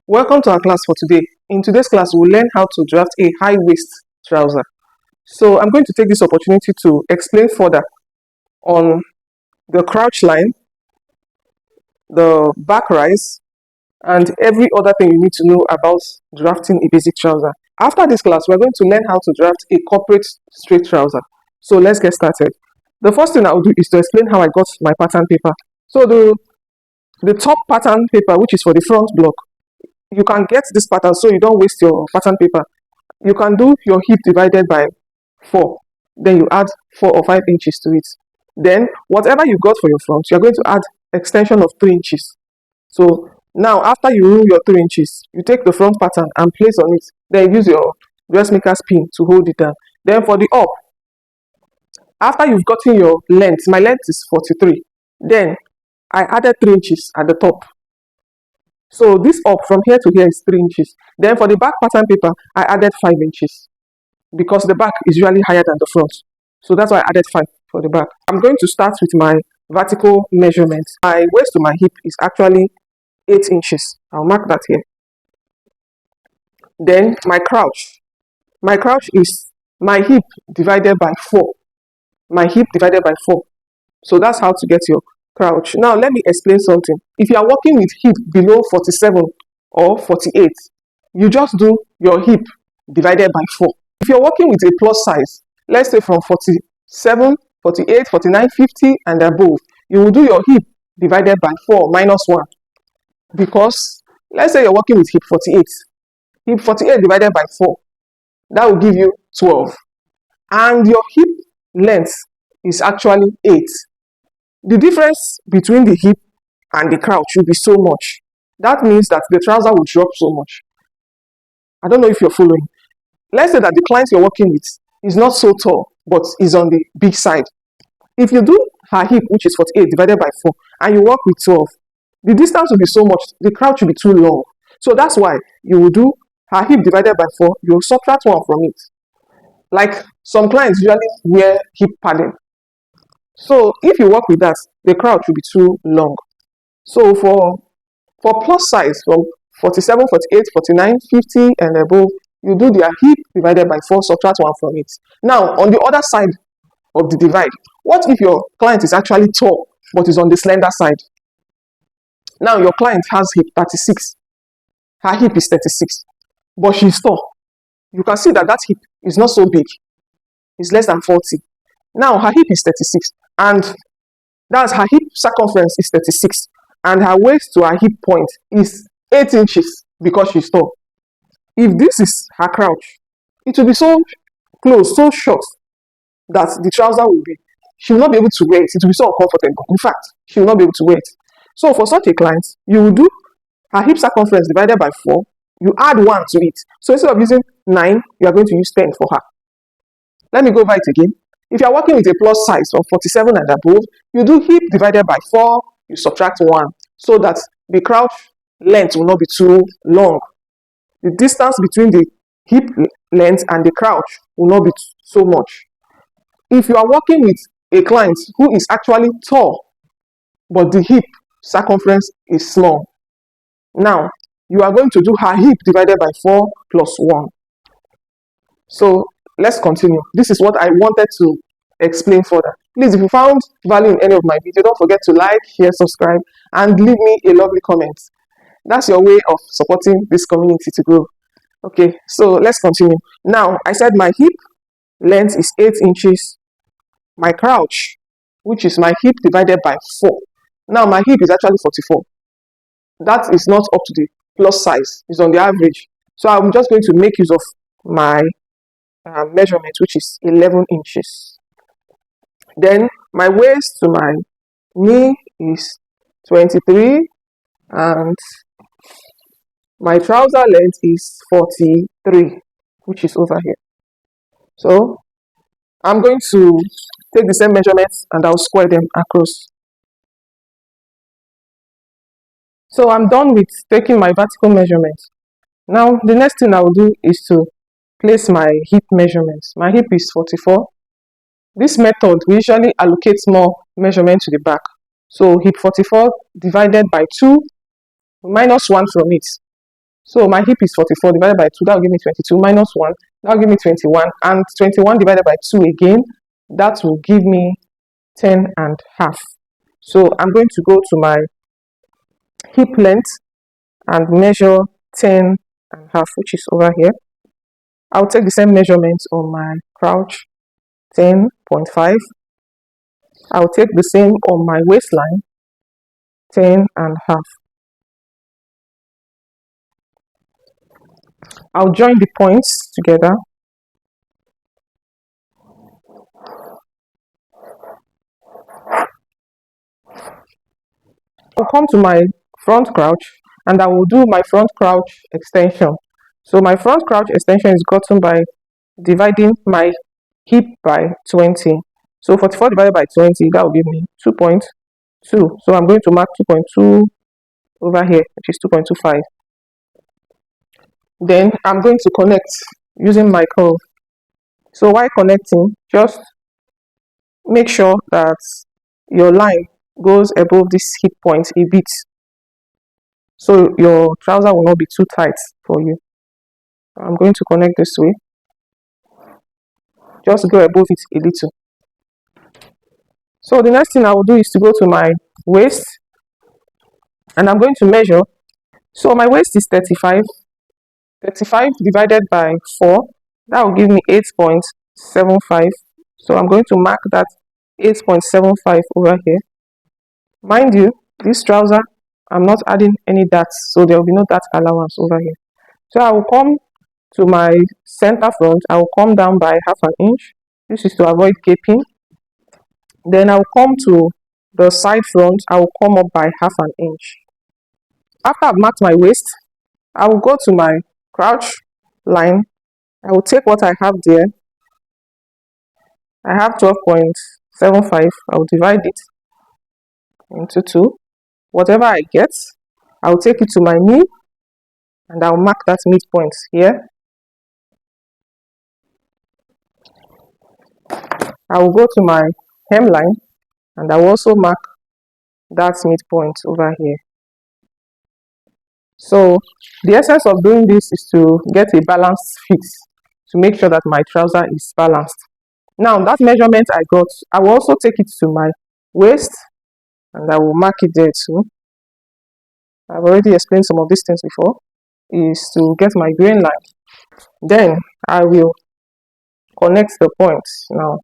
Welcome to our class for today. In today's class, we'll learn how to draft a high waist trouser. So I'm going to take this opportunity to explain further on the crouch line, the back rise, and every other thing you need to know about drafting a basic trouser. After this class, we're going to learn how to draft a corporate straight trouser. So let's get started. The first thing I'll do is to explain how I got my pattern paper. So the top pattern paper, which is for the front block, you can get this pattern so you don't waste your pattern paper. You can do your hip divided by 4. Then you add 4 or 5 inches to it. Then whatever you got for your front, you're going to add extension of 3 inches. So now after you rule your 3 inches, you take the front pattern and place on it. Then use your dressmaker's pin to hold it down. Then for the up, after you've gotten your length, my length is 43. Then I added 3 inches at the top. So this up from here to here is 3 inches. Then for the back pattern paper, I added 5 inches because the back is usually higher than the front. So that's why I added 5 for the back. I'm going to start with my vertical measurement. My waist to my hip is actually 8 inches. I'll mark that here. Then my crouch. My crouch is my hip divided by 4. My hip divided by 4. So that's how to get your crouch. Now let me explain something. If you are working with hip below 47 or 48, you just do your hip divided by 4. If you're working with a plus size, let's say from 47, 48, 49, 50 and above, you will do your hip divided by 4 minus 1. Because let's say you're working with hip 48. Hip 48 divided by 4, that will give you 12. And your hip length is actually 8. The difference between the hip and the crouch will be so much. That means that the trouser will drop so much. I don't know if you're following. Let's say that the client you're working with is not so tall, but is on the big side. If you do her hip, which is 48 divided by 4, and you work with 12, the distance will be so much, the crouch will be too long. So that's why you will do her hip divided by 4, you'll subtract 1 from it. Like some clients usually wear hip padding. So if you work with that, the crouch will be too long. So for plus size, from 47, 48, 49, 50 and above, you do their hip divided by 4, subtract 1 from it. Now, on the other side of the divide, what if your client is actually tall, but is on the slender side? Now, your client has hip 36. Her hip is 36, but she's tall. You can see that hip is not so big. It's less than 40. Now, her hip is 36, and that's her hip circumference is 36, and her waist to her hip point is 8 inches because she's tall. If this is her crouch, it will be so close, so short, that the trouser will be, she will not be able to wear it. It will be so uncomfortable. In fact, she will not be able to wear it. So for such a client, you will do her hip circumference divided by 4, you add 1 to it. So instead of using 9, you are going to use 10 for her. Let me go over it again. If you are working with a plus size of 47 and above, you do hip divided by 4, you subtract 1, so that the crouch length will not be too long. The distance between the hip length and the crouch will not be so much. If you are working with a client who is actually tall, but the hip circumference is small, now you are going to do her hip divided by 4 plus 1. So let's continue. This is what I wanted to explain further. Please, if you found value in any of my videos, don't forget to like, share, subscribe, and leave me a lovely comment. That's your way of supporting this community to grow. Okay, so let's continue. Now, I said my hip length is 8 inches. My crouch, which is my hip divided by 4. Now, my hip is actually 44. That is not up to the plus size. It's on the average. So I'm just going to make use of my measurement, which is 11 inches. Then my waist to my knee is 23, and my trouser length is 43, which is over here. So I'm going to take the same measurements and I'll square them across. So I'm done with taking my vertical measurements. Now the next thing I will do is to place my hip measurements. My hip is 44. This method we usually allocate more measurement to the back. So hip 44 divided by 2, minus 1 from it. So my hip is 44 divided by 2, that will give me 22, minus 1, that will give me 21, and 21 divided by 2 again, that will give me 10 and half. So I'm going to go to my hip length and measure 10 and half, which is over here. I'll take the same measurements on my crouch, 10.5. I'll take the same on my waistline, 10 and half. I'll join the points together. I'll come to my front crouch and I will do my front crouch extension. So my front crouch extension is gotten by dividing my hip by 20. So 44 divided by 20, that will give me 2.2. So I'm going to mark 2.2 over here, which is 2.25. Then I'm going to connect using my curve. So while connecting, just make sure that your line goes above this hip point a bit, so your trouser will not be too tight for you. I'm going to connect this way. Just go above it a little. So the next thing I will do is to go to my waist and I'm going to measure. So my waist is 35. 35 divided by 4, that will give me 8.75. So I'm going to mark that 8.75 over here. Mind you, this trouser, I'm not adding any darts, so there will be no dart allowance over here. So I will come to my center front, I will come down by half an inch. This is to avoid gaping. Then I will come to the side front, I will come up by half an inch. After I've marked my waist, I will go to my crouch line. I will take what I have there. I have 12.75. I will divide it into 2. Whatever I get, I will take it to my knee and I will mark that midpoint here. I will go to my hemline and I will also mark that midpoint over here. So the essence of doing this is to get a balanced fit, to make sure that my trouser is balanced. Now that measurement I got, I will also take it to my waist and I will mark it there too. I've already explained some of these things before, is to get my grain line. Then I will connect the points. Now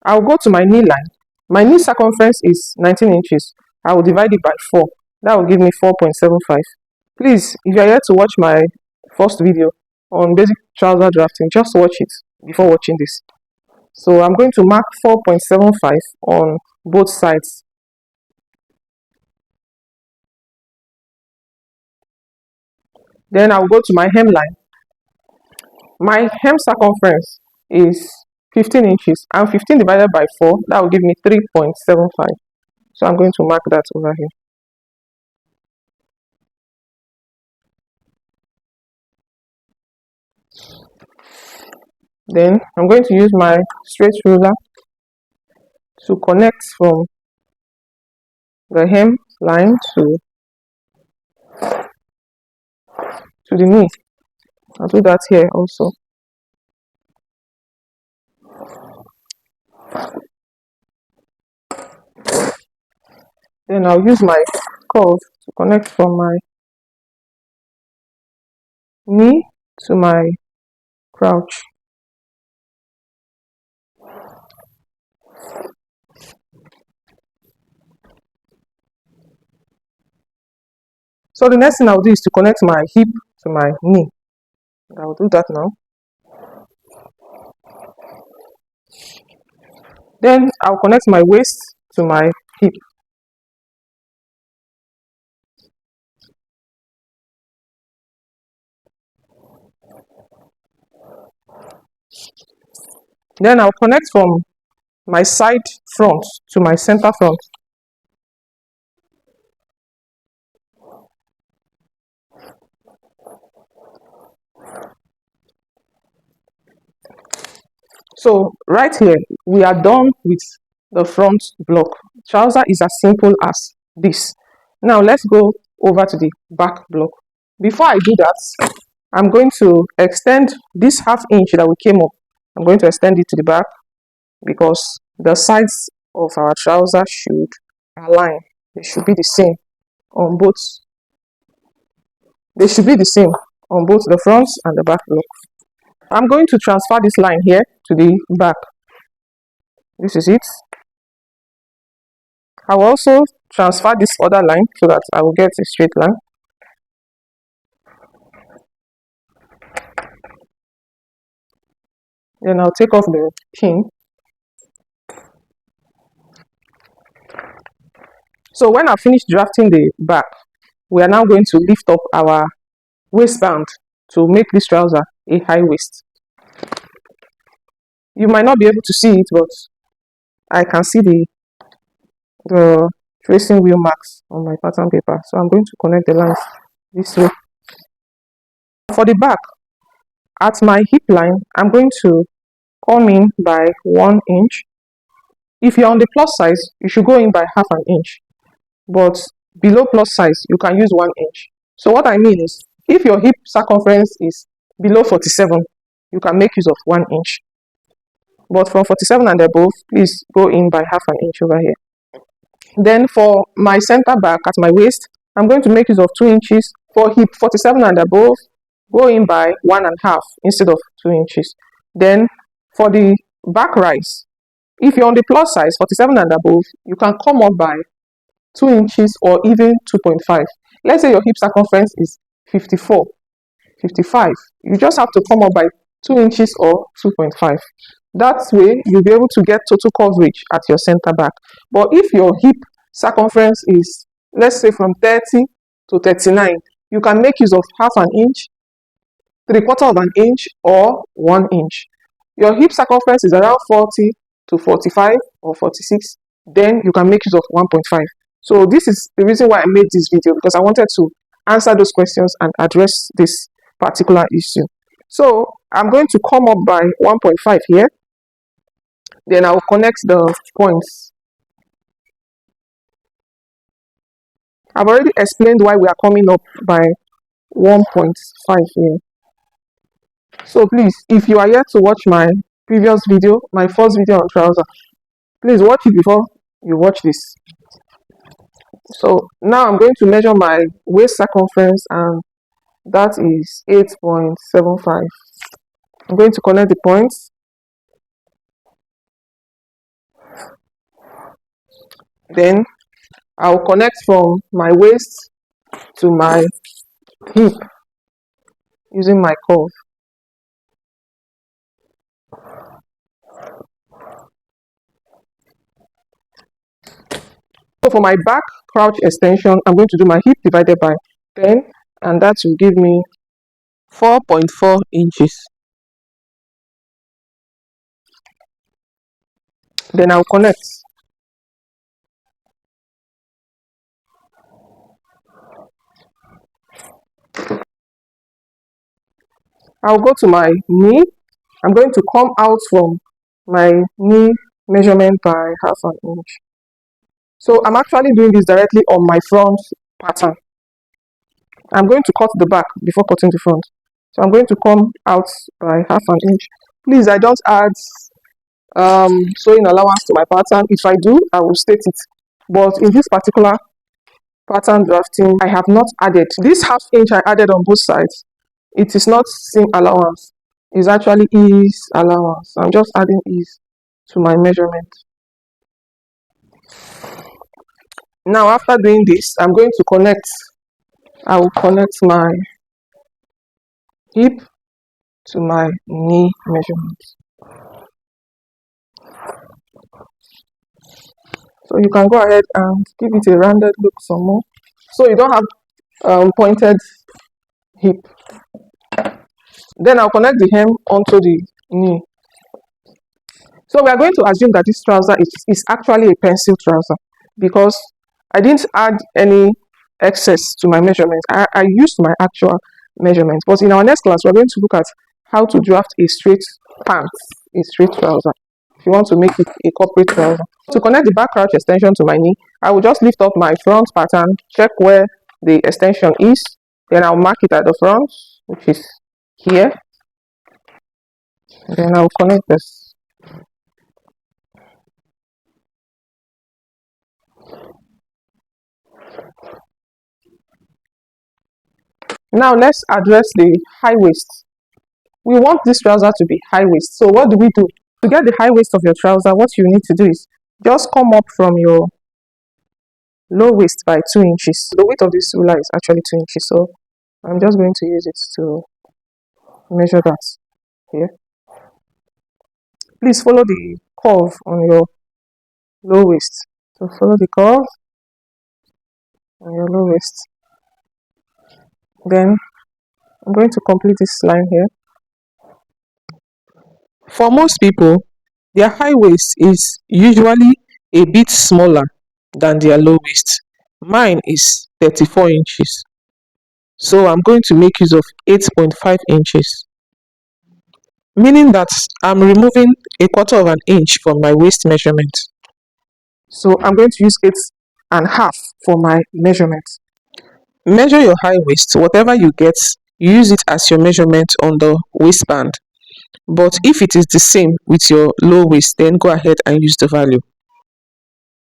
I'll go to my knee line. My knee circumference is 19 inches. I will divide it by 4. That will give me 4.75. Please, if you are here to watch my first video on basic trouser drafting, just watch it before watching this. So I'm going to mark 4.75 on both sides. Then I'll go to my hemline. My hem circumference is 15 inches and 15 divided by 4, that will give me 3.75. So I'm going to mark that over here. Then I'm going to use my straight ruler to connect from the hem line to the knee. I'll do that here also. Then I'll use my curve to connect from my knee to my crouch. So the next thing I'll do is to connect my hip to my knee. I'll do that now. Then I'll connect my waist to my hip. Then I'll connect from my side front to my center front. So right here, we are done with the front block. Trouser is as simple as this. Now let's go over to the back block. Before I do that, I'm going to extend this ½ inch that we came up. I'm going to extend it to the back because the sides of our trouser should align. They should be the same on both. They should be the same on both the front and the back block. I'm going to transfer this line here to the back. This is it. I will also transfer this other line so that I will get a straight line. Then I'll take off the pin. So when I finish drafting the back, we are now going to lift up our waistband to make this trouser a high waist. You might not be able to see it, but I can see the tracing wheel marks on my pattern paper. So I'm going to connect the lines this way. For the back, at my hip line, I'm going to come in by 1 inch. If you're on the plus size, you should go in by ½ an inch. But below plus size, you can use 1 inch. So what I mean is, if your hip circumference is below 47, you can make use of 1 inch. But from 47 and above, please go in by ½ an inch over here. Then for my center back at my waist, I'm going to make use of 2 inches. For hip 47 and above, go in by 1½ instead of 2 inches. Then for the back rise, if you're on the plus size 47 and above, you can come up by 2 inches or even 2.5. Let's say your hip circumference is 54, 55. You just have to come up by 2 inches or 2.5. That way, you'll be able to get total coverage at your center back. But if your hip circumference is, let's say, from 30 to 39, you can make use of ½ an inch, 3/4 of an inch, or 1 inch. Your hip circumference is around 40 to 45 or 46, then you can make use of 1.5. So this is the reason why I made this video, because I wanted to answer those questions and address this particular issue. So I'm going to come up by 1.5 here. Then I'll connect the points. I've already explained why we are coming up by 1.5 here. So please, if you are yet to watch my previous video, my first video on trouser, please watch it before you watch this. So now I'm going to measure my waist circumference, and that is 8.75. I'm going to connect the points. Then I'll connect from my waist to my hip using my curve. So for my back crouch extension, I'm going to do my hip divided by 10, and that will give me 4.4 inches. Then I'll connect. I'll go to my knee. I'm going to come out from my knee measurement by ½ an inch. So I'm actually doing this directly on my front pattern. I'm going to cut the back before cutting the front. So I'm going to come out by ½ an inch. Please, I don't add sewing allowance to my pattern. If I do, I will state it. But in this particular pattern drafting, I have not added. This ½ inch I added on both sides. It is not seam allowance. It's actually ease allowance. I'm just adding ease to my measurement. Now, after doing this, I'm going to connect. I will connect my hip to my knee measurement. So you can go ahead and give it a rounded look some more. So you don't have pointed hip. Then I'll connect the hem onto the knee. So we are going to assume that this trouser is actually a pencil trouser, because I didn't add any excess to my measurements. I used my actual measurements. But in our next class, we're going to look at how to draft a straight pants, a straight trouser, if you want to make it a corporate trouser. To connect the back crouch extension to my knee, I will just lift up my front pattern, check where the extension is. Then I'll mark it at the front, which is here. Then I'll connect this. Now let's address the high waist. We want this trouser to be high waist. So what do we do? To get the high waist of your trouser, what you need to do is just come up from your low waist by 2 inches. The width of this ruler is actually 2 inches. So I'm just going to use it to measure that here. Please follow the curve on your low waist. So follow the curve on your low waist. Then I'm going to complete this line here. For most people, their high waist is usually a bit smaller than their low waist. Mine is 34 inches. So I'm going to make use of 8.5 inches, meaning that I'm removing a quarter of an inch from my waist measurement. So I'm going to use 8.5 for my measurement. Measure your high waist. Whatever you get, use it as your measurement on the waistband. But if it is the same with your low waist, then go ahead and use the value.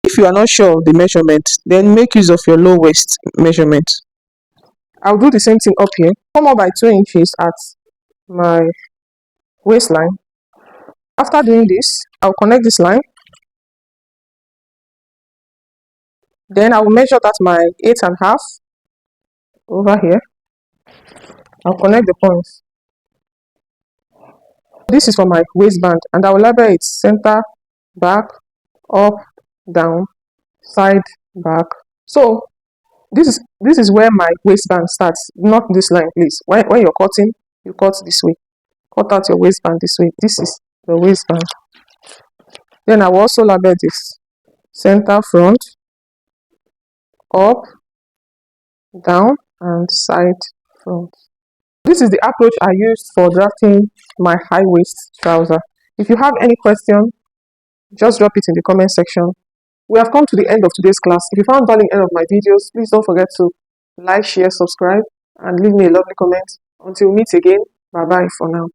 If you are not sure of the measurement, then make use of your low waist measurement. I'll do the same thing up here. Come up by 2 inches at my waistline. After doing this, I'll connect this line. Then I'll measure that my 8.5 over here. I'll connect the points. This is for my waistband, and I will label it center, back, up, down, side, back. So this is where my waistband starts, not this line, please. When you're cutting, you cut this way. Cut out your waistband this way. This is the waistband. Then I will also label this center, front, up, down, and side, front. This is the approach I used for drafting my high waist trouser. If you have any question, just drop it in the comment section. We have come to the end of today's class. If you found value in any of my videos, please don't forget to like, share, subscribe, and leave me a lovely comment. Until we meet again, bye bye for now.